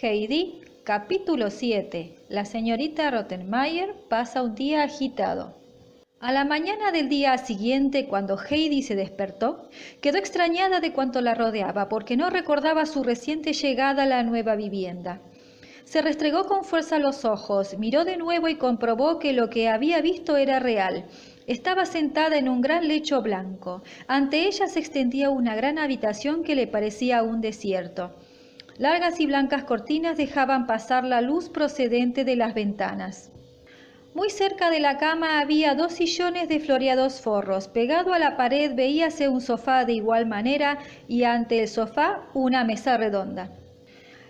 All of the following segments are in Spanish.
Heidi, capítulo 7. La señorita Rottenmeier pasa un día agitado. A la mañana del día siguiente, cuando Heidi se despertó, quedó extrañada de cuanto la rodeaba, porque no recordaba su reciente llegada a la nueva vivienda. Se restregó con fuerza los ojos, miró de nuevo y comprobó que lo que había visto era real. Estaba sentada en un gran lecho blanco. Ante ella se extendía una gran habitación que le parecía un desierto. Largas y blancas cortinas dejaban pasar la luz procedente de las ventanas. Muy cerca de la cama había 2 sillones de floreados forros. Pegado a la pared veíase un sofá de igual manera y ante el sofá una mesa redonda.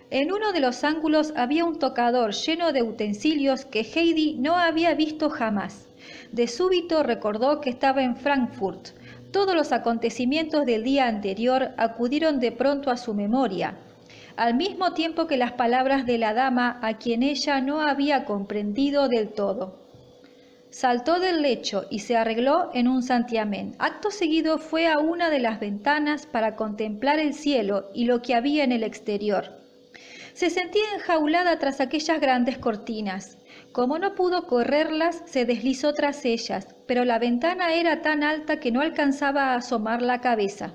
En uno de los ángulos había un tocador lleno de utensilios que Heidi no había visto jamás. De súbito recordó que estaba en Frankfurt. Todos los acontecimientos del día anterior acudieron de pronto a su memoria, al mismo tiempo que las palabras de la dama a quien ella no había comprendido del todo. Saltó del lecho y se arregló en un santiamén. Acto seguido fue a una de las ventanas para contemplar el cielo y lo que había en el exterior. Se sentía enjaulada tras aquellas grandes cortinas. Como no pudo correrlas, se deslizó tras ellas, pero la ventana era tan alta que no alcanzaba a asomar la cabeza.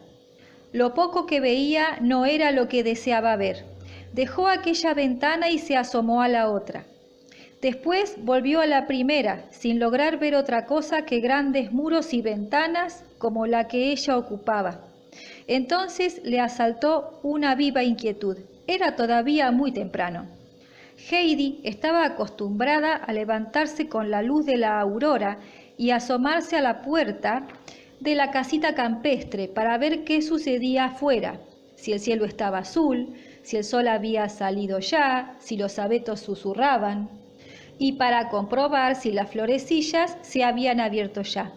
Lo poco que veía no era lo que deseaba ver. Dejó aquella ventana y se asomó a la otra. Después volvió a la primera, sin lograr ver otra cosa que grandes muros y ventanas como la que ella ocupaba. Entonces le asaltó una viva inquietud. Era todavía muy temprano. Heidi estaba acostumbrada a levantarse con la luz de la aurora y asomarse a la puerta de la casita campestre para ver qué sucedía afuera, si el cielo estaba azul, si el sol había salido ya, si los abetos susurraban, y para comprobar si las florecillas se habían abierto ya.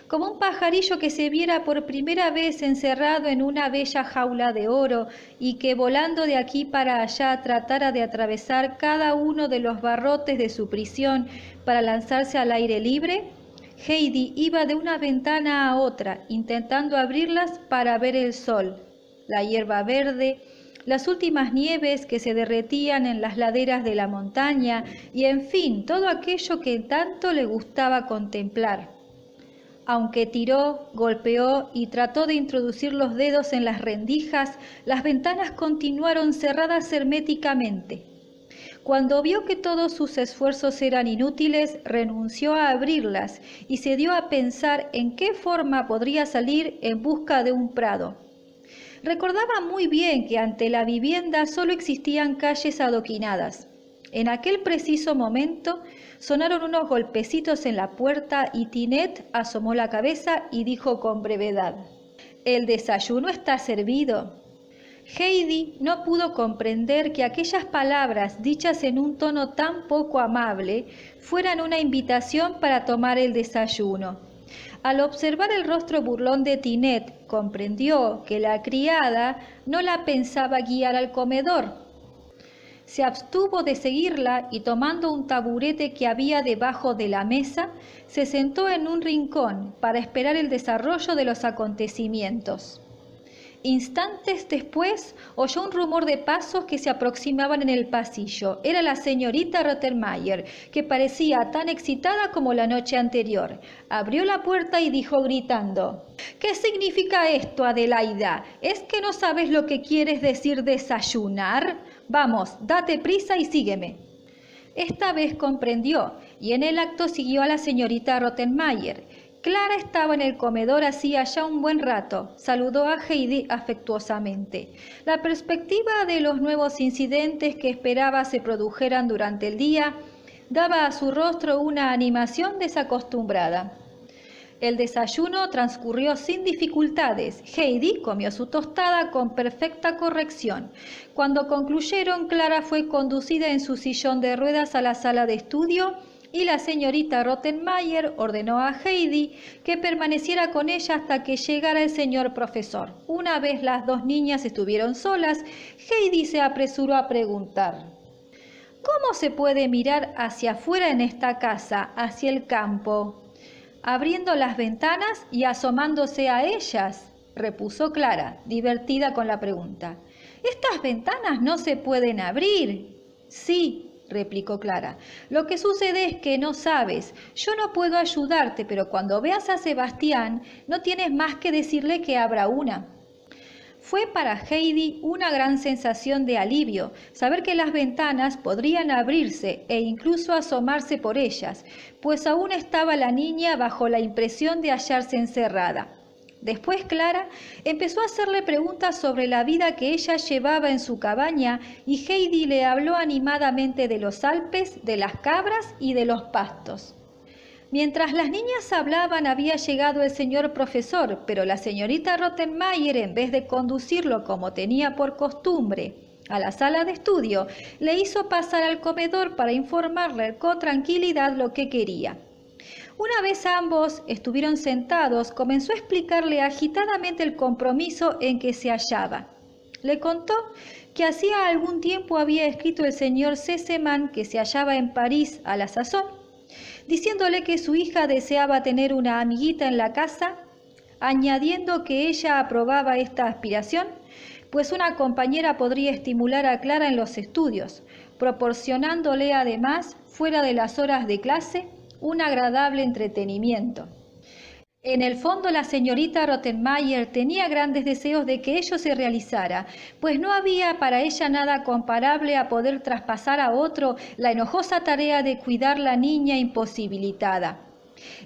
Como un pajarillo que se viera por primera vez encerrado en una bella jaula de oro y que volando de aquí para allá tratara de atravesar cada uno de los barrotes de su prisión para lanzarse al aire libre, Heidi iba de una ventana a otra, intentando abrirlas para ver el sol, la hierba verde, las últimas nieves que se derretían en las laderas de la montaña y, en fin, todo aquello que tanto le gustaba contemplar. Aunque tiró, golpeó y trató de introducir los dedos en las rendijas, las ventanas continuaron cerradas herméticamente. Cuando vio que todos sus esfuerzos eran inútiles, renunció a abrirlas y se dio a pensar en qué forma podría salir en busca de un prado. Recordaba muy bien que ante la vivienda solo existían calles adoquinadas. En aquel preciso momento sonaron unos golpecitos en la puerta y Tinet asomó la cabeza y dijo con brevedad: «¿El desayuno está servido?». Heidi no pudo comprender que aquellas palabras, dichas en un tono tan poco amable, fueran una invitación para tomar el desayuno. Al observar el rostro burlón de Tinet, comprendió que la criada no la pensaba guiar al comedor. Se abstuvo de seguirla y, tomando un taburete que había debajo de la mesa, se sentó en un rincón para esperar el desarrollo de los acontecimientos. Instantes después oyó un rumor de pasos que se aproximaban en el pasillo. Era la señorita Rottenmeier, que parecía tan excitada como la noche anterior. Abrió la puerta y dijo gritando: «¿Qué significa esto, Adelaida? ¿Es que no sabes lo que quieres decir desayunar? Vamos, date prisa y sígueme». Esta vez comprendió y en el acto siguió a la señorita Rottenmeier. Clara estaba en el comedor hacía ya un buen rato. Saludó a Heidi afectuosamente. La perspectiva de los nuevos incidentes que esperaba se produjeran durante el día daba a su rostro una animación desacostumbrada. El desayuno transcurrió sin dificultades. Heidi comió su tostada con perfecta corrección. Cuando concluyeron, Clara fue conducida en su sillón de ruedas a la sala de estudio y la señorita Rottenmeier ordenó a Heidi que permaneciera con ella hasta que llegara el señor profesor. Una vez las 2 niñas estuvieron solas, Heidi se apresuró a preguntar: «¿Cómo se puede mirar hacia afuera en esta casa, hacia el campo?». «Abriendo las ventanas y asomándose a ellas», repuso Clara, divertida con la pregunta. «Estas ventanas no se pueden abrir». «Sí», replicó Clara. «Lo que sucede es que no sabes. Yo no puedo ayudarte, pero cuando veas a Sebastián, no tienes más que decirle que abra una». Fue para Heidi una gran sensación de alivio saber que las ventanas podrían abrirse e incluso asomarse por ellas, pues aún estaba la niña bajo la impresión de hallarse encerrada. Después Clara empezó a hacerle preguntas sobre la vida que ella llevaba en su cabaña y Heidi le habló animadamente de los Alpes, de las cabras y de los pastos. Mientras las niñas hablaban había llegado el señor profesor, pero la señorita Rottenmeier, en vez de conducirlo como tenía por costumbre a la sala de estudio, le hizo pasar al comedor para informarle con tranquilidad lo que quería. Una vez ambos estuvieron sentados, comenzó a explicarle agitadamente el compromiso en que se hallaba. Le contó que hacía algún tiempo había escrito el señor Sesemann, que se hallaba en París a la sazón, diciéndole que su hija deseaba tener una amiguita en la casa, añadiendo que ella aprobaba esta aspiración, pues una compañera podría estimular a Clara en los estudios, proporcionándole además, fuera de las horas de clase, un agradable entretenimiento. En el fondo la señorita Rottenmeier tenía grandes deseos de que ello se realizara, pues no había para ella nada comparable a poder traspasar a otro la enojosa tarea de cuidar la niña imposibilitada.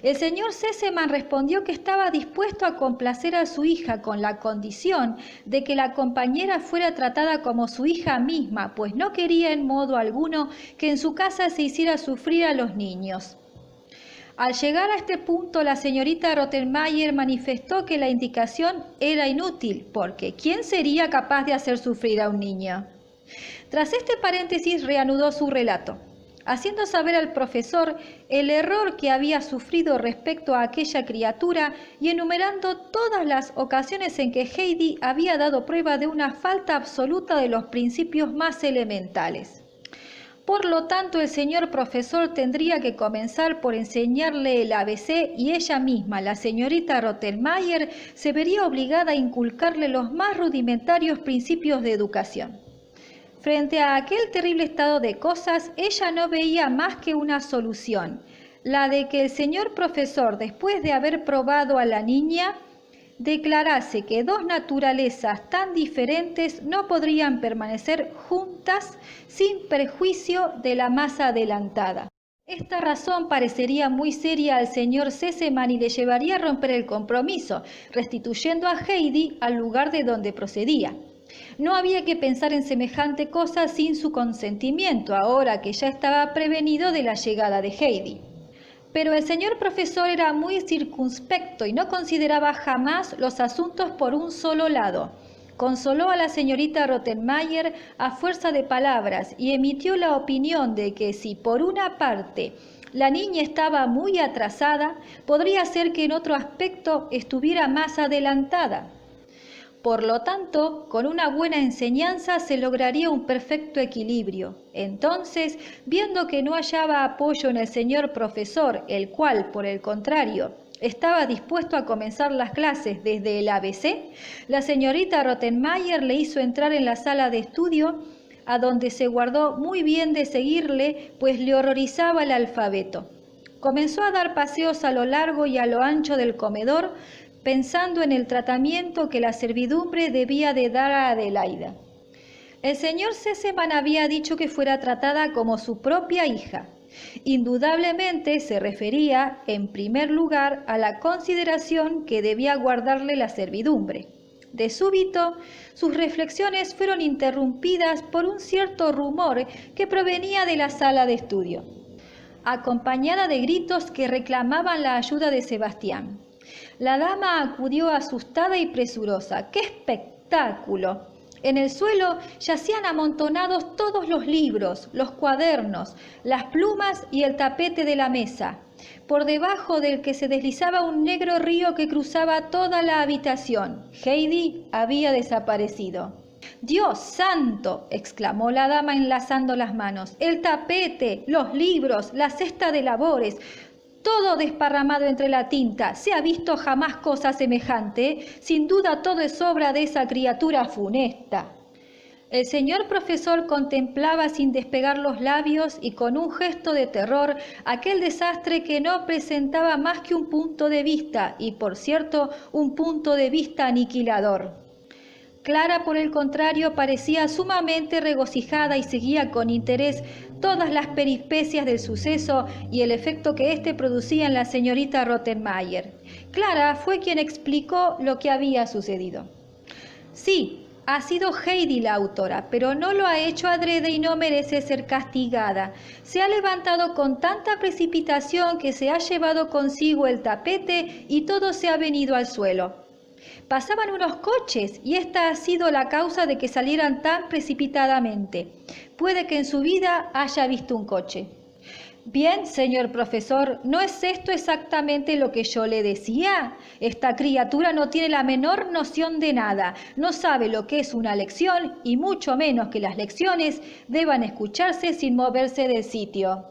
El señor Sesemann respondió que estaba dispuesto a complacer a su hija con la condición de que la compañera fuera tratada como su hija misma, pues no quería en modo alguno que en su casa se hiciera sufrir a los niños. Al llegar a este punto, la señorita Rottenmeier manifestó que la indicación era inútil, porque ¿quién sería capaz de hacer sufrir a un niño? Tras este paréntesis reanudó su relato, haciendo saber al profesor el error que había sufrido respecto a aquella criatura y enumerando todas las ocasiones en que Heidi había dado prueba de una falta absoluta de los principios más elementales. Por lo tanto, el señor profesor tendría que comenzar por enseñarle el ABC y ella misma, la señorita Rottenmeier, se vería obligada a inculcarle los más rudimentarios principios de educación. Frente a aquel terrible estado de cosas, ella no veía más que una solución, la de que el señor profesor, después de haber probado a la niña, declarase que dos naturalezas tan diferentes no podrían permanecer juntas sin perjuicio de la más adelantada. Esta razón parecería muy seria al señor Sesemann y le llevaría a romper el compromiso, restituyendo a Heidi al lugar de donde procedía. No había que pensar en semejante cosa sin su consentimiento, ahora que ya estaba prevenido de la llegada de Heidi. Pero el señor profesor era muy circunspecto y no consideraba jamás los asuntos por un solo lado. Consoló a la señorita Rottenmeier a fuerza de palabras y emitió la opinión de que si por una parte la niña estaba muy atrasada, podría ser que en otro aspecto estuviera más adelantada. Por lo tanto, con una buena enseñanza se lograría un perfecto equilibrio. Entonces, viendo que no hallaba apoyo en el señor profesor, el cual, por el contrario, estaba dispuesto a comenzar las clases desde el ABC, la señorita Rottenmeier le hizo entrar en la sala de estudio, a donde se guardó muy bien de seguirle, pues le horrorizaba el alfabeto. Comenzó a dar paseos a lo largo y a lo ancho del comedor, pensando en el tratamiento que la servidumbre debía de dar a Adelaida. El señor Sesemann había dicho que fuera tratada como su propia hija. Indudablemente se refería, en primer lugar, a la consideración que debía guardarle la servidumbre. De súbito, sus reflexiones fueron interrumpidas por un cierto rumor que provenía de la sala de estudio, acompañada de gritos que reclamaban la ayuda de Sebastián. La dama acudió asustada y presurosa. ¡Qué espectáculo! En el suelo yacían amontonados todos los libros, los cuadernos, las plumas y el tapete de la mesa, por debajo del que se deslizaba un negro río que cruzaba toda la habitación. Heidi había desaparecido. «¡Dios santo!», exclamó la dama enlazando las manos. «El tapete, los libros, la cesta de labores, todo desparramado entre la tinta. ¿Se ha visto jamás cosa semejante? Sin duda todo es obra de esa criatura funesta». El señor profesor contemplaba sin despegar los labios y con un gesto de terror aquel desastre que no presentaba más que un punto de vista, y por cierto, un punto de vista aniquilador. Clara, por el contrario, parecía sumamente regocijada y seguía con interés todas las peripecias del suceso y el efecto que éste producía en la señorita Rottenmeier. Clara fue quien explicó lo que había sucedido. Sí, ha sido Heidi la autora, pero no lo ha hecho adrede y no merece ser castigada. Se ha levantado con tanta precipitación que se ha llevado consigo el tapete y todo se ha venido al suelo. Pasaban unos coches y esta ha sido la causa de que salieran tan precipitadamente. Puede que en su vida haya visto un coche. Bien, señor profesor, ¿no es esto exactamente lo que yo le decía? Esta criatura no tiene la menor noción de nada, no sabe lo que es una lección y mucho menos que las lecciones deban escucharse sin moverse del sitio.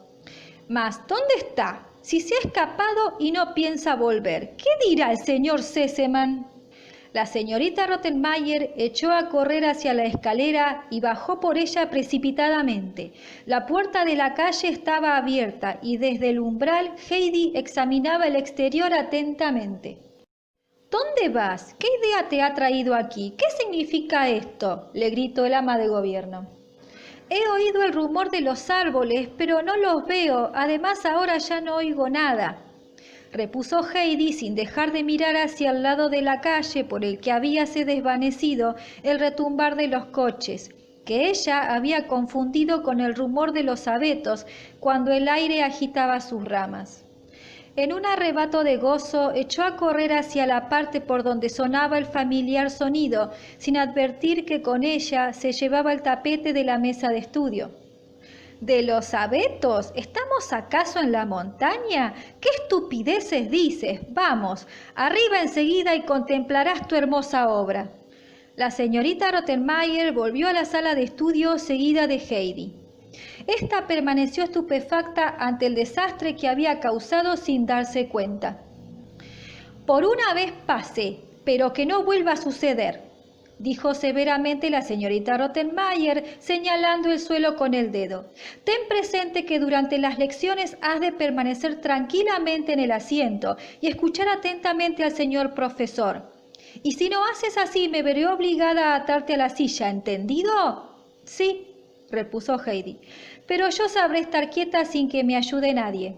Mas, ¿dónde está? Si se ha escapado y no piensa volver, ¿qué dirá el señor Sesemann? La señorita Rottenmeier echó a correr hacia la escalera y bajó por ella precipitadamente. La puerta de la calle estaba abierta y desde el umbral Heidi examinaba el exterior atentamente. ¿Dónde vas? ¿Qué idea te ha traído aquí? ¿Qué significa esto?, le gritó el ama de gobierno. He oído el rumor de los árboles, pero no los veo. Además, ahora ya no oigo nada, repuso Heidi sin dejar de mirar hacia el lado de la calle por el que habíase desvanecido el retumbar de los coches, que ella había confundido con el rumor de los abetos cuando el aire agitaba sus ramas. En un arrebato de gozo echó a correr hacia la parte por donde sonaba el familiar sonido, sin advertir que con ella se llevaba el tapete de la mesa de estudio. ¿De los abetos? ¿Estamos acaso en la montaña? ¿Qué estupideces dices? Vamos, arriba enseguida y contemplarás tu hermosa obra. La señorita Rottenmeier volvió a la sala de estudio seguida de Heidi. Esta permaneció estupefacta ante el desastre que había causado sin darse cuenta. Por una vez pase, pero que no vuelva a suceder, dijo severamente la señorita Rottenmeier, señalando el suelo con el dedo. Ten presente que durante las lecciones has de permanecer tranquilamente en el asiento y escuchar atentamente al señor profesor. Y si no haces así, me veré obligada a atarte a la silla, ¿entendido? Sí, repuso Heidi, pero yo sabré estar quieta sin que me ayude nadie.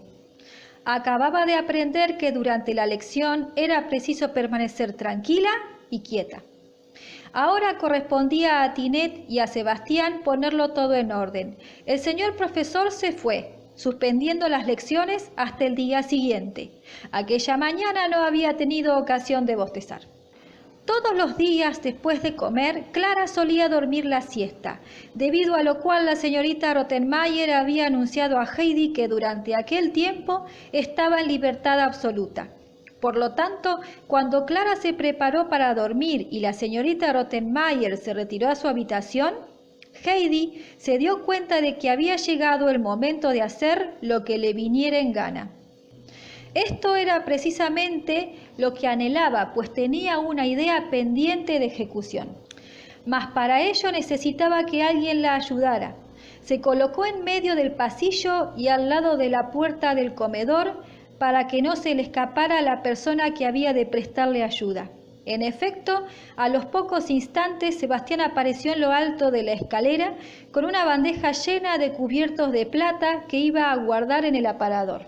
Acababa de aprender que durante la lección era preciso permanecer tranquila y quieta. Ahora correspondía a Tinet y a Sebastián ponerlo todo en orden. El señor profesor se fue, suspendiendo las lecciones hasta el día siguiente. Aquella mañana no había tenido ocasión de bostezar. Todos los días, después de comer, Clara solía dormir la siesta, debido a lo cual la señorita Rottenmeier había anunciado a Heidi que durante aquel tiempo estaba en libertad absoluta. Por lo tanto, cuando Clara se preparó para dormir y la señorita Rottenmeier se retiró a su habitación, Heidi se dio cuenta de que había llegado el momento de hacer lo que le viniera en gana. Esto era precisamente lo que anhelaba, pues tenía una idea pendiente de ejecución. Mas para ello necesitaba que alguien la ayudara. Se colocó en medio del pasillo y al lado de la puerta del comedor para que no se le escapara a la persona que había de prestarle ayuda. En efecto, a los pocos instantes Sebastián apareció en lo alto de la escalera con una bandeja llena de cubiertos de plata que iba a guardar en el aparador.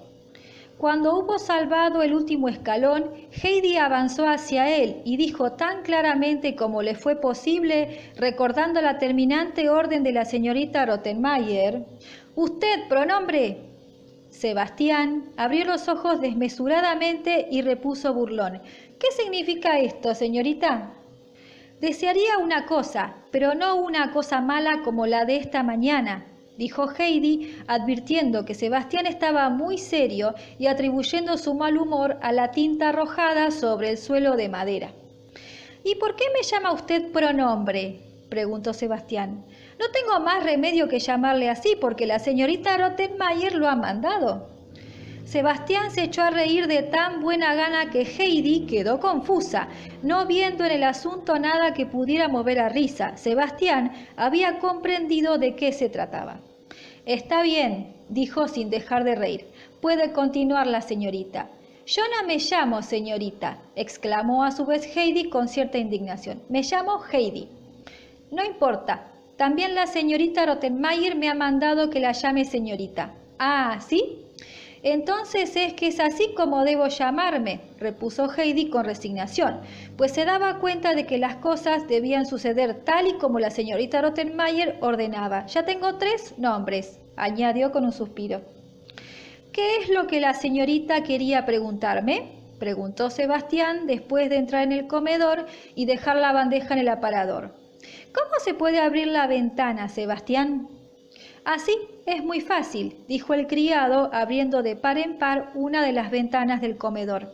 Cuando hubo salvado el último escalón, Heidi avanzó hacia él y dijo tan claramente como le fue posible, recordando la terminante orden de la señorita Rottenmeier: «Usted, pronombre». Sebastián abrió los ojos desmesuradamente y repuso burlón: «¿Qué significa esto, señorita?» «Desearía una cosa, pero no una cosa mala como la de esta mañana», dijo Heidi, advirtiendo que Sebastián estaba muy serio y atribuyendo su mal humor a la tinta arrojada sobre el suelo de madera. «¿Y por qué me llama usted pronombre?», preguntó Sebastián. «No tengo más remedio que llamarle así porque la señorita Rottenmeier lo ha mandado». Sebastián se echó a reír de tan buena gana que Heidi quedó confusa, no viendo en el asunto nada que pudiera mover a risa. Sebastián había comprendido de qué se trataba. «Está bien», dijo sin dejar de reír. «Puede continuar la señorita». «Yo no me llamo señorita», exclamó a su vez Heidi con cierta indignación. «Me llamo Heidi». «No importa. También la señorita Rottenmeier me ha mandado que la llame señorita». «Ah, ¿sí? Entonces es que es así como debo llamarme», repuso Heidi con resignación, pues se daba cuenta de que las cosas debían suceder tal y como la señorita Rottenmeier ordenaba. «Ya tengo 3 nombres», añadió con un suspiro. «¿Qué es lo que la señorita quería preguntarme?», preguntó Sebastián después de entrar en el comedor y dejar la bandeja en el aparador. «¿Cómo se puede abrir la ventana, Sebastián?». «Así es muy fácil», dijo el criado, abriendo de par en par una de las ventanas del comedor.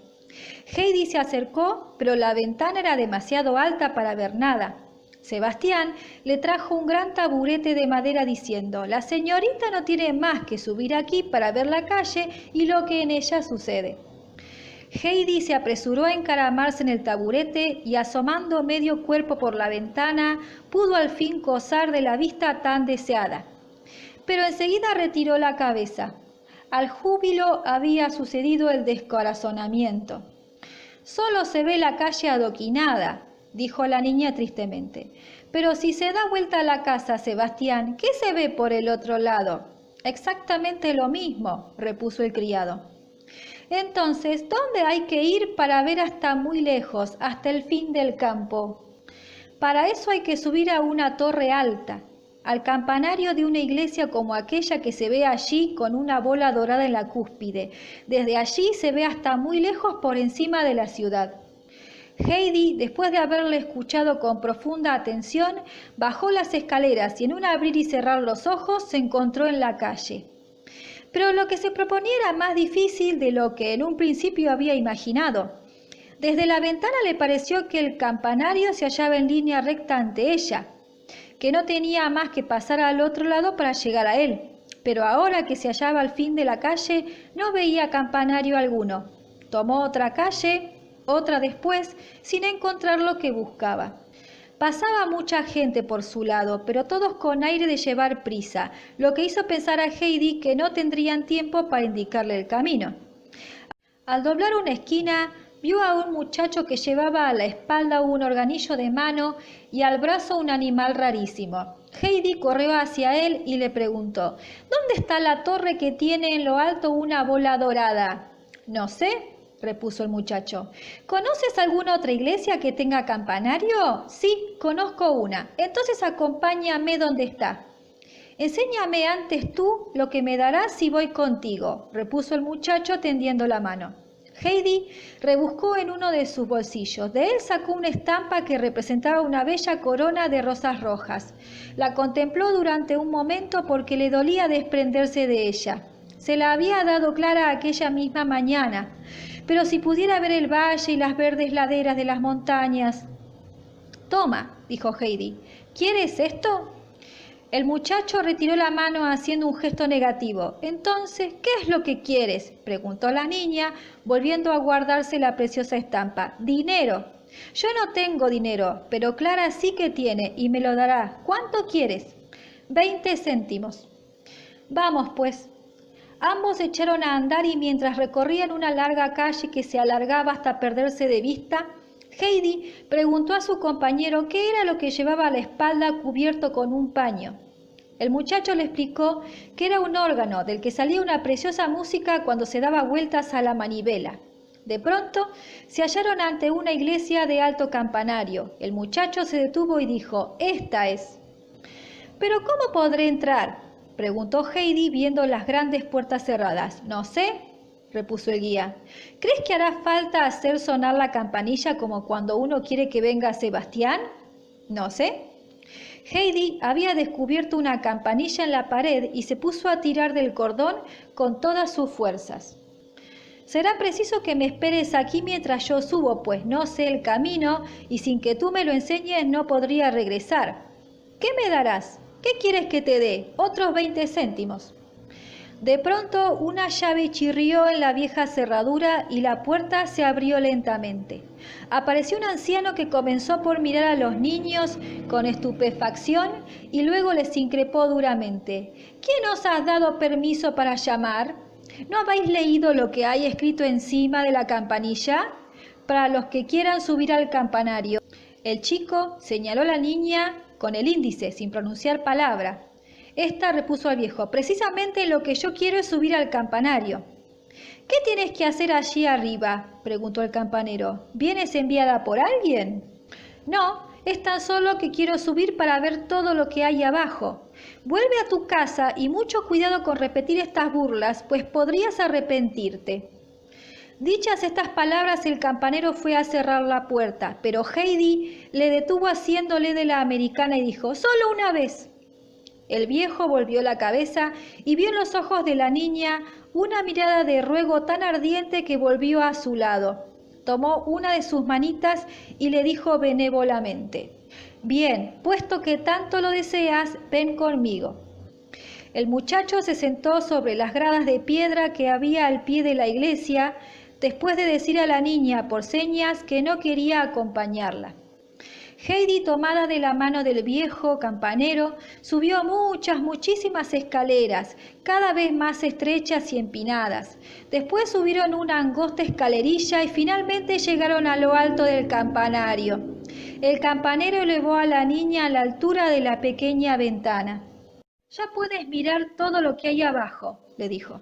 Heidi se acercó, pero la ventana era demasiado alta para ver nada. Sebastián le trajo un gran taburete de madera diciendo: «La señorita no tiene más que subir aquí para ver la calle y lo que en ella sucede». Heidi se apresuró a encaramarse en el taburete y, asomando medio cuerpo por la ventana, pudo al fin gozar de la vista tan deseada. Pero enseguida retiró la cabeza. Al júbilo había sucedido el descorazonamiento. «Solo se ve la calle adoquinada», dijo la niña tristemente. «Pero si se da vuelta a la casa, Sebastián, ¿qué se ve por el otro lado?». «Exactamente lo mismo», repuso el criado. «Entonces, ¿dónde hay que ir para ver hasta muy lejos, hasta el fin del campo?». «Para eso hay que subir a una torre alta, al campanario de una iglesia como aquella que se ve allí con una bola dorada en la cúspide. Desde allí se ve hasta muy lejos por encima de la ciudad». Heidi, después de haberle escuchado con profunda atención, bajó las escaleras y en un abrir y cerrar los ojos se encontró en la calle. Pero lo que se proponía era más difícil de lo que en un principio había imaginado. Desde la ventana le pareció que el campanario se hallaba en línea recta ante ella, que no tenía más que pasar al otro lado para llegar a él. Pero ahora que se hallaba al fin de la calle, no veía campanario alguno. Tomó otra calle, otra después, sin encontrar lo que buscaba. Pasaba mucha gente por su lado, pero todos con aire de llevar prisa, lo que hizo pensar a Heidi que no tendrían tiempo para indicarle el camino. Al doblar una esquina, vio a un muchacho que llevaba a la espalda un organillo de mano y al brazo un animal rarísimo. Heidi corrió hacia él y le preguntó: «¿Dónde está la torre que tiene en lo alto una bola dorada?». «No sé», repuso el muchacho. «¿Conoces alguna otra iglesia que tenga campanario?». «Sí, conozco una». «Entonces acompáñame donde está». «Enséñame antes tú lo que me darás si voy contigo», repuso el muchacho tendiendo la mano. Heidi rebuscó en uno de sus bolsillos. De él sacó una estampa que representaba una bella corona de rosas rojas. La contempló durante un momento porque le dolía desprenderse de ella. Se la había dado Clara aquella misma mañana. Pero si pudiera ver el valle y las verdes laderas de las montañas. «Toma», dijo Heidi. «¿Quieres esto?». El muchacho retiró la mano haciendo un gesto negativo. «Entonces, ¿qué es lo que quieres?», preguntó la niña, volviendo a guardarse la preciosa estampa. «Dinero». «Yo no tengo dinero, pero Clara sí que tiene y me lo dará. ¿Cuánto quieres?». 20 céntimos. «Vamos, pues». Ambos echaron a andar y mientras recorrían una larga calle que se alargaba hasta perderse de vista, Heidi preguntó a su compañero qué era lo que llevaba a la espalda cubierto con un paño. El muchacho le explicó que era un órgano del que salía una preciosa música cuando se daba vueltas a la manivela. De pronto se hallaron ante una iglesia de alto campanario. El muchacho se detuvo y dijo: «Esta es». «¿Pero cómo podré entrar?», preguntó Heidi viendo las grandes puertas cerradas. «No sé», repuso el guía. «¿Crees que hará falta hacer sonar la campanilla como cuando uno quiere que venga Sebastián?». «No sé». Heidi había descubierto una campanilla en la pared y se puso a tirar del cordón con todas sus fuerzas. «Será preciso que me esperes aquí mientras yo subo, pues no sé el camino y sin que tú me lo enseñes no podría regresar». «¿Qué me darás? ¿Qué quieres que te dé?». «Otros 20 céntimos». De pronto una llave chirrió en la vieja cerradura y la puerta se abrió lentamente. Apareció un anciano que comenzó por mirar a los niños con estupefacción y luego les increpó duramente. ¿Quién os ha dado permiso para llamar? ¿No habéis leído lo que hay escrito encima de la campanilla? Para los que quieran subir al campanario. El chico señaló a la niña con el índice, sin pronunciar palabra. Esta repuso al viejo: precisamente lo que yo quiero es subir al campanario. ¿Qué tienes que hacer allí arriba?, preguntó el campanero. ¿Vienes enviada por alguien? No, es tan solo que quiero subir para ver todo lo que hay abajo. Vuelve a tu casa y mucho cuidado con repetir estas burlas, pues podrías arrepentirte. Dichas estas palabras, el campanero fue a cerrar la puerta, pero Heidi le detuvo haciéndole de la americana y dijo: «Solo una vez». El viejo volvió la cabeza y vio en los ojos de la niña una mirada de ruego tan ardiente que volvió a su lado. Tomó una de sus manitas y le dijo benévolamente: «Bien, puesto que tanto lo deseas, ven conmigo». El muchacho se sentó sobre las gradas de piedra que había al pie de la iglesia, después de decir a la niña por señas que no quería acompañarla. Heidi, tomada de la mano del viejo campanero, subió muchísimas escaleras, cada vez más estrechas y empinadas. Después subieron una angosta escalerilla y finalmente llegaron a lo alto del campanario. El campanero elevó a la niña a la altura de la pequeña ventana. «Ya puedes mirar todo lo que hay abajo», le dijo.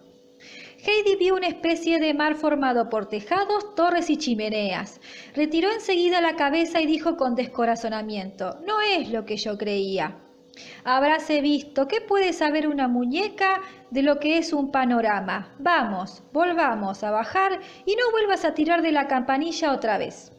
Heidi vio una especie de mar formado por tejados, torres y chimeneas. Retiró enseguida la cabeza y dijo con descorazonamiento: «No es lo que yo creía». «Habráse visto. ¿Qué puede saber una muñeca de lo que es un panorama? Vamos, volvamos a bajar y no vuelvas a tirar de la campanilla otra vez».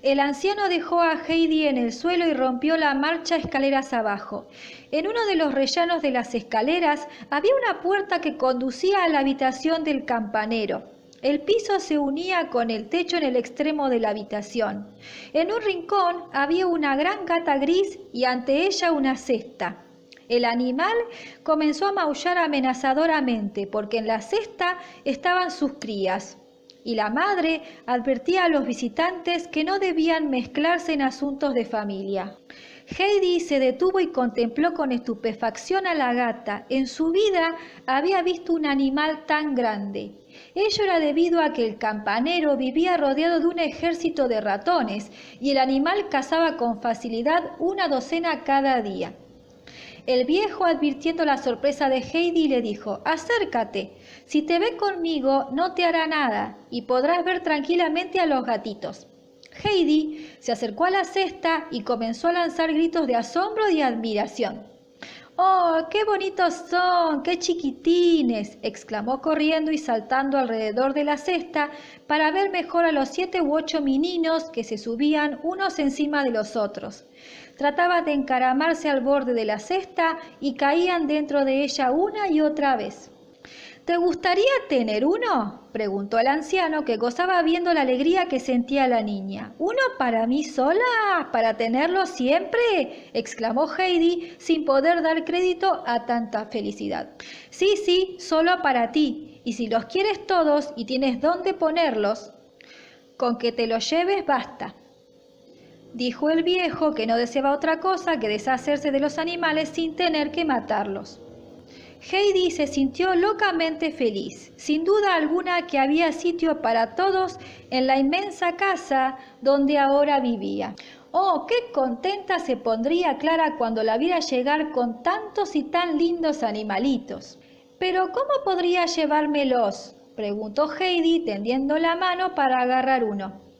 El anciano dejó a Heidi en el suelo y rompió la marcha escaleras abajo. En uno de los rellanos de las escaleras había una puerta que conducía a la habitación del campanero. El piso se unía con el techo en el extremo de la habitación. En un rincón había una gran gata gris y ante ella una cesta. El animal comenzó a maullar amenazadoramente porque en la cesta estaban sus crías. Y la madre advertía a los visitantes que no debían mezclarse en asuntos de familia. Heidi se detuvo y contempló con estupefacción a la gata. En su vida había visto un animal tan grande. Ello era debido a que el campanero vivía rodeado de un ejército de ratones y el animal cazaba con facilidad una docena cada día. El viejo, advirtiendo la sorpresa de Heidi, le dijo: «Acércate. Si te ve conmigo, no te hará nada y podrás ver tranquilamente a los gatitos». Heidi se acercó a la cesta y comenzó a lanzar gritos de asombro y admiración. «¡Oh, qué bonitos son! ¡Qué chiquitines!», exclamó corriendo y saltando alrededor de la cesta para ver mejor a los 7 u 8 meninos que se subían unos encima de los otros. Trataban de encaramarse al borde de la cesta y caían dentro de ella una y otra vez. «¿Te gustaría tener uno?», preguntó el anciano, que gozaba viendo la alegría que sentía la niña. «¿Uno para mí sola? ¿Para tenerlo siempre?», exclamó Heidi, sin poder dar crédito a tanta felicidad. Sí, solo para ti, y si los quieres todos y tienes dónde ponerlos, con que te los lleves basta», dijo el viejo, que no deseaba otra cosa que deshacerse de los animales sin tener que matarlos. Heidi se sintió locamente feliz. Sin duda alguna que había sitio para todos en la inmensa casa donde ahora vivía. Oh, qué contenta se pondría Clara cuando la viera llegar con tantos y tan lindos animalitos. «¿Pero cómo podría llevármelos?», preguntó Heidi, tendiendo la mano para agarrar uno.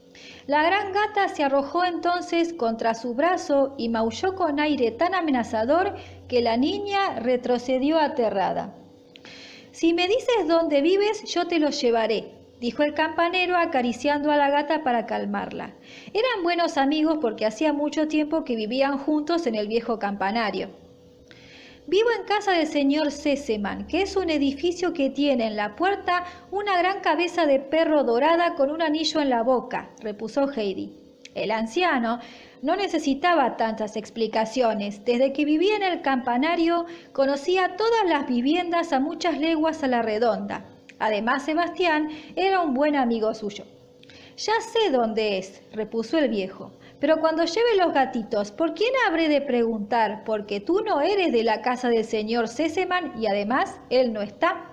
La gran gata se arrojó entonces contra su brazo y maulló con aire tan amenazador que la niña retrocedió aterrada. «Si me dices dónde vives, yo te los llevaré», dijo el campanero acariciando a la gata para calmarla. Eran buenos amigos porque hacía mucho tiempo que vivían juntos en el viejo campanario. «Vivo en casa del señor Sesemann, que es un edificio que tiene en la puerta una gran cabeza de perro dorada con un anillo en la boca», repuso Heidi. El anciano no necesitaba tantas explicaciones. Desde que vivía en el campanario, conocía todas las viviendas a muchas leguas a la redonda. Además, Sebastián era un buen amigo suyo. «Ya sé dónde es», repuso el viejo, «pero cuando lleve los gatitos, ¿por quién habré de preguntar? Porque tú no eres de la casa del señor Sesemann y además él no está».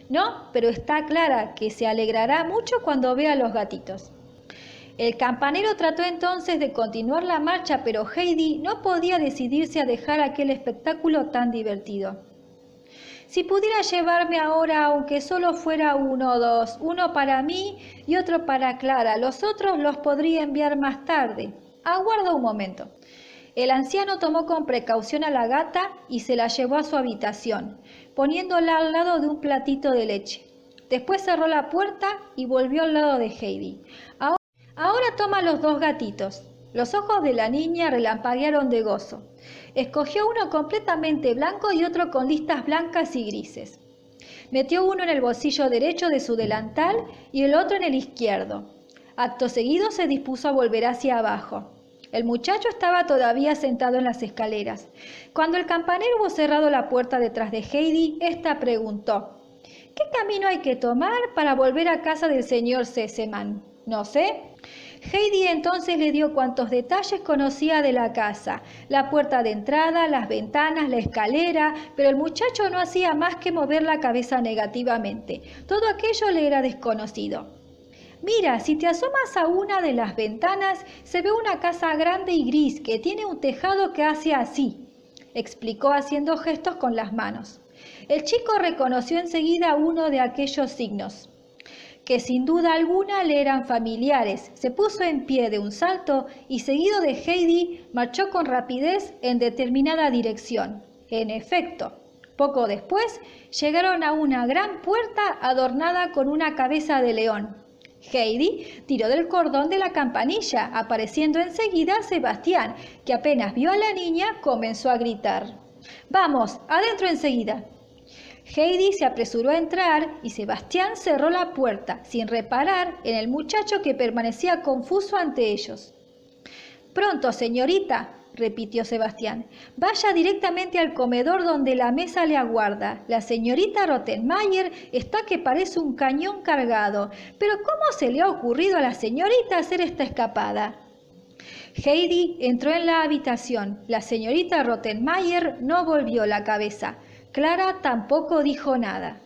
«No, pero está clara que se alegrará mucho cuando vea los gatitos». El campanero trató entonces de continuar la marcha, pero Heidi no podía decidirse a dejar aquel espectáculo tan divertido. «Si pudiera llevarme ahora, aunque solo fuera uno o dos, uno para mí y otro para Clara, los otros los podría enviar más tarde. Aguarda un momento». El anciano tomó con precaución a la gata y se la llevó a su habitación, poniéndola al lado de un platito de leche. Después cerró la puerta y volvió al lado de Heidi. «Ahora toma los dos gatitos». Los ojos de la niña relampaguearon de gozo. Escogió uno completamente blanco y otro con listas blancas y grises. Metió uno en el bolsillo derecho de su delantal y el otro en el izquierdo. Acto seguido se dispuso a volver hacia abajo. El muchacho estaba todavía sentado en las escaleras. Cuando el campanero hubo cerrado la puerta detrás de Heidi, ésta preguntó: «¿Qué camino hay que tomar para volver a casa del señor Sesemann?» «No sé». Heidi entonces le dio cuantos detalles conocía de la casa, la puerta de entrada, las ventanas, la escalera, pero el muchacho no hacía más que mover la cabeza negativamente. Todo aquello le era desconocido. «Mira, si te asomas a una de las ventanas, se ve una casa grande y gris que tiene un tejado que hace así», explicó haciendo gestos con las manos. El chico reconoció enseguida uno de aquellos signos, que sin duda alguna le eran familiares. Se puso en pie de un salto y, seguido de Heidi, marchó con rapidez en determinada dirección. En efecto, poco después llegaron a una gran puerta adornada con una cabeza de león. Heidi tiró del cordón de la campanilla, apareciendo enseguida Sebastián, que apenas vio a la niña comenzó a gritar: «¡Vamos, adentro enseguida!». Heidi se apresuró a entrar y Sebastián cerró la puerta, sin reparar en el muchacho que permanecía confuso ante ellos. «Pronto, señorita», repitió Sebastián. «Vaya directamente al comedor donde la mesa le aguarda. La señorita Rottenmeier está que parece un cañón cargado. Pero ¿cómo se le ha ocurrido a la señorita hacer esta escapada?». Heidi entró en la habitación. La señorita Rottenmeier no volvió la cabeza. Clara tampoco dijo nada.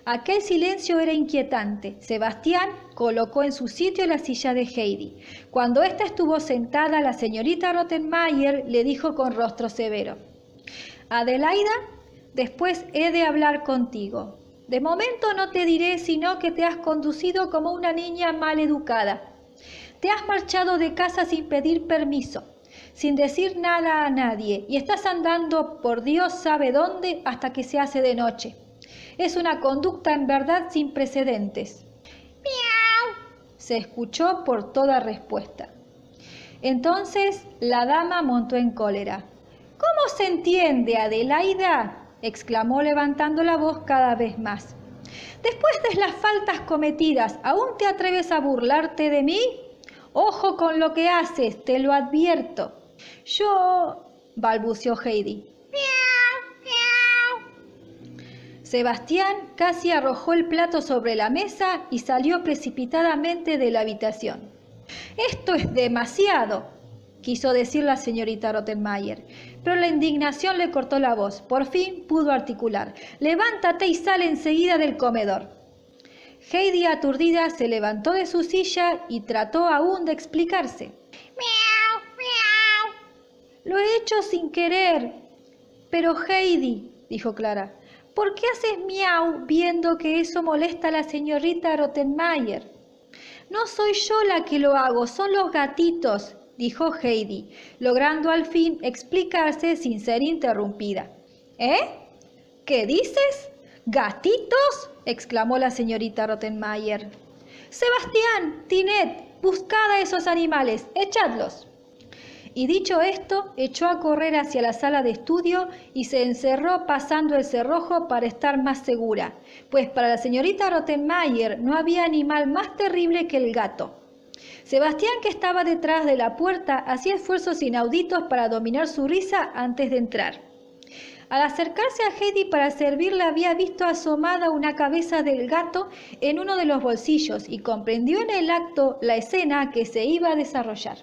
Aquel silencio era inquietante. Sebastián colocó en su sitio la silla de Heidi. Cuando ésta estuvo sentada, la señorita Rottenmeier le dijo con rostro severo: «Adelaida, después he de hablar contigo. De momento no te diré sino que te has conducido como una niña mal educada. Te has marchado de casa sin pedir permiso, sin decir nada a nadie, y estás andando por Dios sabe dónde hasta que se hace de noche. Es una conducta en verdad sin precedentes». «¡Miau!», se escuchó por toda respuesta. Entonces la dama montó en cólera. «¿Cómo se entiende, Adelaida?», exclamó levantando la voz cada vez más. «Después de las faltas cometidas, ¿aún te atreves a burlarte de mí? Ojo con lo que haces, te lo advierto». «Yo», balbuceó Heidi. «Miau, miau». Sebastián casi arrojó el plato sobre la mesa y salió precipitadamente de la habitación. «Esto es demasiado», quiso decir la señorita Rottenmeier, pero la indignación le cortó la voz. Por fin pudo articular: «Levántate y sal enseguida del comedor». Heidi, aturdida, se levantó de su silla y trató aún de explicarse. «Miau, miau». «Lo he hecho sin querer». «Pero Heidi», dijo Clara, «¿por qué haces miau viendo que eso molesta a la señorita Rottenmeier?» «No soy yo la que lo hago, son los gatitos», dijo Heidi, logrando al fin explicarse sin ser interrumpida. «¿Eh? ¿Qué dices? ¿Gatitos?», exclamó la señorita Rottenmeier. «Sebastián, Tinet, buscad a esos animales, echadlos». Y dicho esto, echó a correr hacia la sala de estudio y se encerró pasando el cerrojo para estar más segura, pues para la señorita Rottenmeier no había animal más terrible que el gato. Sebastián, que estaba detrás de la puerta, hacía esfuerzos inauditos para dominar su risa antes de entrar. Al acercarse a Heidi para servirle, había visto asomada una cabeza del gato en uno de los bolsillos y comprendió en el acto la escena que se iba a desarrollar.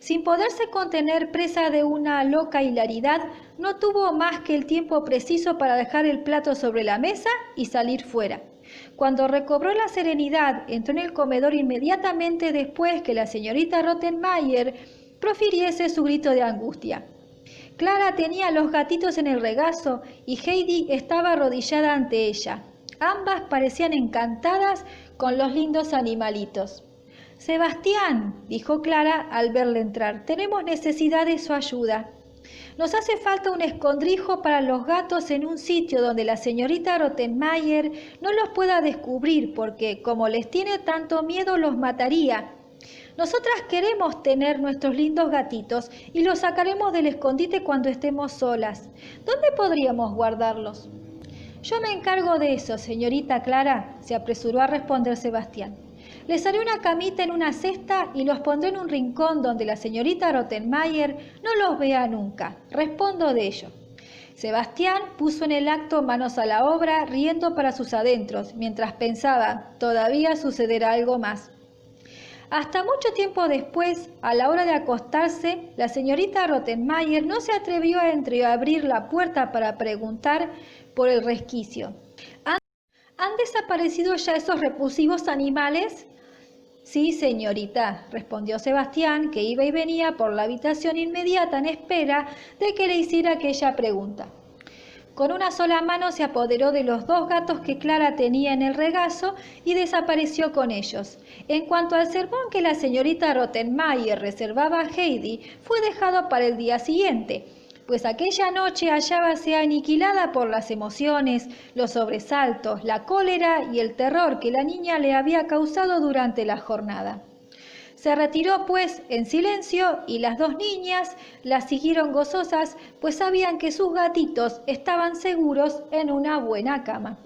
Sin poderse contener, presa de una loca hilaridad, no tuvo más que el tiempo preciso para dejar el plato sobre la mesa y salir fuera. Cuando recobró la serenidad, entró en el comedor inmediatamente después que la señorita Rottenmeier profiriese su grito de angustia. Clara tenía los gatitos en el regazo y Heidi estaba arrodillada ante ella. Ambas parecían encantadas con los lindos animalitos. «Sebastián», dijo Clara al verle entrar, «tenemos necesidad de su ayuda. Nos hace falta un escondrijo para los gatos en un sitio donde la señorita Rottenmeier no los pueda descubrir porque, como les tiene tanto miedo, los mataría. Nosotras queremos tener nuestros lindos gatitos y los sacaremos del escondite cuando estemos solas. ¿Dónde podríamos guardarlos?» «Yo me encargo de eso, señorita Clara», se apresuró a responder Sebastián. «Les haré una camita en una cesta y los pondré en un rincón donde la señorita Rottenmeier no los vea nunca. Respondo de ello». Sebastián puso en el acto manos a la obra, riendo para sus adentros, mientras pensaba, todavía sucederá algo más. Hasta mucho tiempo después, a la hora de acostarse, la señorita Rottenmeier no se atrevió a entreabrir la puerta para preguntar por el resquicio. ¿Han desaparecido ya esos repulsivos animales? «Sí, señorita», respondió Sebastián, que iba y venía por la habitación inmediata en espera de que le hiciera aquella pregunta. Con una sola mano se apoderó de los 2 gatos que Clara tenía en el regazo y desapareció con ellos. En cuanto al sermón que la señorita Rottenmeier reservaba a Heidi, fue dejado para el día siguiente, pues aquella noche hallábase aniquilada por las emociones, los sobresaltos, la cólera y el terror que la niña le había causado durante la jornada. Se retiró, pues, en silencio y las 2 niñas la siguieron gozosas, pues sabían que sus gatitos estaban seguros en una buena cama.